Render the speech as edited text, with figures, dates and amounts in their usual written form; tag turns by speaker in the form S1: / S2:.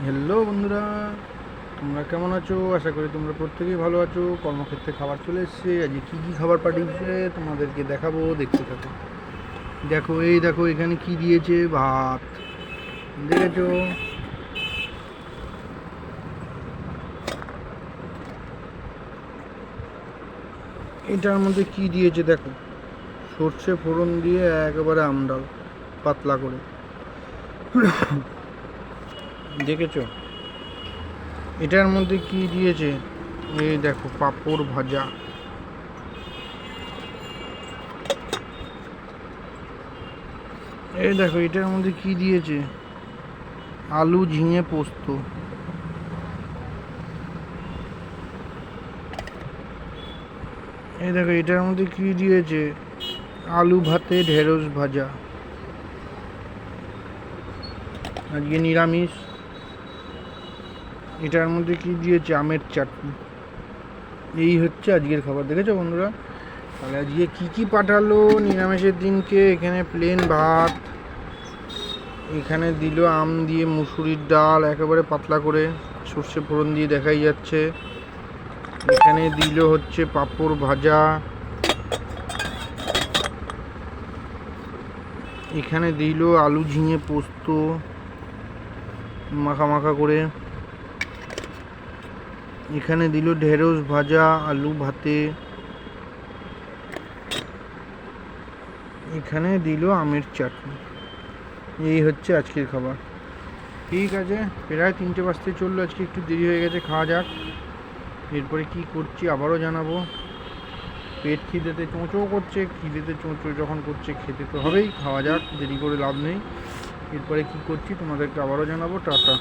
S1: Hello বন্ধুরা, তোমরা কেমন আছো? আশা করি তোমরা প্রত্যেকেই ভালো আছো। কর্মক্ষেত্রে খাবার চলে এসছে। আজকে কী কী খাবার পাঠিয়েছে তোমাদেরকে দেখাবো, দেখতে থাকো। দেখো, এই দেখো এখানে কি দিয়েছে। ভাত দেখেছো? এটার মধ্যে কি দিয়েছে দেখো, সর্ষে ফোড়ন দিয়ে একেবারে আমডাল পাতলা করে দেখেছো? এটার মধ্যে কি দিয়েছে, এই দেখো পাঁপড় ভাজা। এই দেখো এটার মধ্যে কি দিয়েছে, আলু ঝিঙে পোস্ত। এই দেখো এটার মধ্যে কি দিয়েছে, আলু ভাতে ঢেঁড়স ভাজা। আজকে নিরামিষ। এটার মধ্যে কি দিয়েছে, আমের চাটনি। এই হচ্ছে আজকের খাবার, দেখেছো বন্ধুরা? তাহলে আজকে কী কী পাঠালো নিরামিষের দিনকে। এখানে প্লেন ভাত, এখানে দিল আম দিয়ে মুসুরির ডাল একেবারে পাতলা করে সর্ষে ফোড়ন দিয়ে দেখাই যাচ্ছে। এখানে দিল হচ্ছে পাঁপড় ভাজা, এখানে দিল আলু ঝিঙে পোস্ত মাখা মাখা করে, এখানে দিল ঢেঁড়স ভাজা আলু ভাতে, এখানে দিল আমের চাটনি। এই হচ্ছে আজকের খাবার। ঠিক আছে, প্রায় 3টে বাজতে চললো। আজকে একটু দেরি হয়ে গেছে, খাওয়া যাক। এরপরে কি করছি আবারও জানাবো। পেট খিদেতে চোঁচো করছে, খিদেতে চোঁচো যখন করছে খেতে তো হবেই। খাওয়া যাক, দেরি করে লাভ নেই। এরপরে কি করছি তোমাদেরকে আবারও জানাবো। টাটা।